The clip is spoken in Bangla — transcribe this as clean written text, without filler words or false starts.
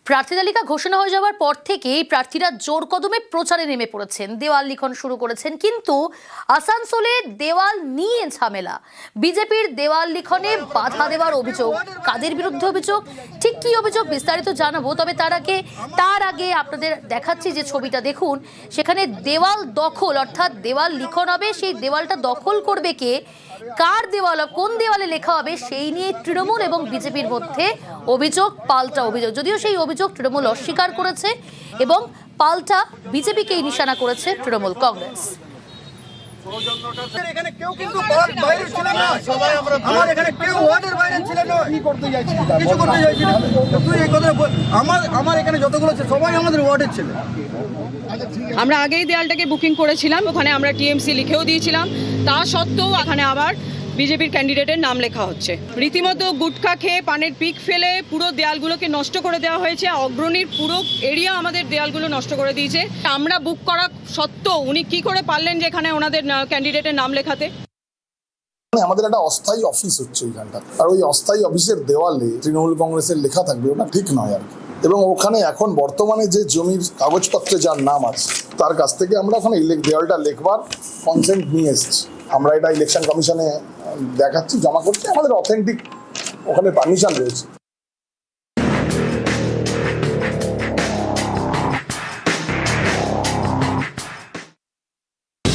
প্রার্থী তালিকা ঘোষণা হয়ে যাওয়ার পর থেকেই প্রার্থীরা জোর কদমে প্রচারে নেমে পড়েছেন, দেওয়াল লিখন শুরু করেছেন। কিন্তু আসানসোলে দেওয়াল নিয়ে ঝামেলা। বিজেপির দেওয়াল লিখনে বাধা দেওয়ার অভিযোগ। কাদের বিরুদ্ধে অভিযোগ, ঠিক কি অভিযোগ বিস্তারিত জানাবো। তবে তার আগে আপনাদের দেখাচ্ছি যে ছবিটা দেখুন, সেখানে দেওয়াল দখল, অর্থাৎ দেওয়াল লিখন হবে, সেই দেওয়ালটা দখল করবে কে, কার দেওয়াল, কোন দেওয়ালে লেখা হবে, সেই নিয়ে তৃণমূল এবং বিজেপির মধ্যে অভিযোগ, পাল্টা অভিযোগ। যদিও সেই অভিযোগ তৃণমূল অস্বীকার করেছে এবং পাল্টা বিজেপিকেই নিশানা করেছে তৃণমূল কংগ্রেস। আমরা আগেই দেয়ালটাকে বুকিং করেছিলাম, ওখানে আমরা টিএমসি লিখেও দিয়েছিলাম। তা সত্ত্বেও এখানে আবার বিজেপির ক্যান্ডিডেটের নাম লেখা হচ্ছে। রীতিমতো গুটখা খেয়ে পানের পিক ফেলে পুরো দেয়ালগুলোকে নষ্ট করে দেওয়া হয়েছে। অগ্রণীর পুরো এরিয়া আমাদের দেয়ালগুলো নষ্ট করে দিয়েছে। আমরা বুক করা সত্ত্বেও উনি কি করে পারলেন যে এখানে ওনাদের ক্যান্ডিডেটের নাম লেখাতে? আমাদের একটা অস্থায়ী অফিস হচ্ছে ওইখানটা, আর ওই অস্থায়ী অফিসের দেওয়ালে তৃণমূল কংগ্রেসের লেখা থাকবে, ওটা ঠিক নয় আর কি। এবং ওখানে এখন বর্তমানে যে জমির কাগজপত্রে যার নাম আছে তার কাছ থেকে আমরা ওখানে দেওয়ালটা লেখবার কনসেন্ট নিয়ে এসেছি। আমরা এটা ইলেকশন কমিশনে দেখাচ্ছি, জমা করছি, আমাদের অথেন্টিক ওখানে পারমিশন রয়েছে।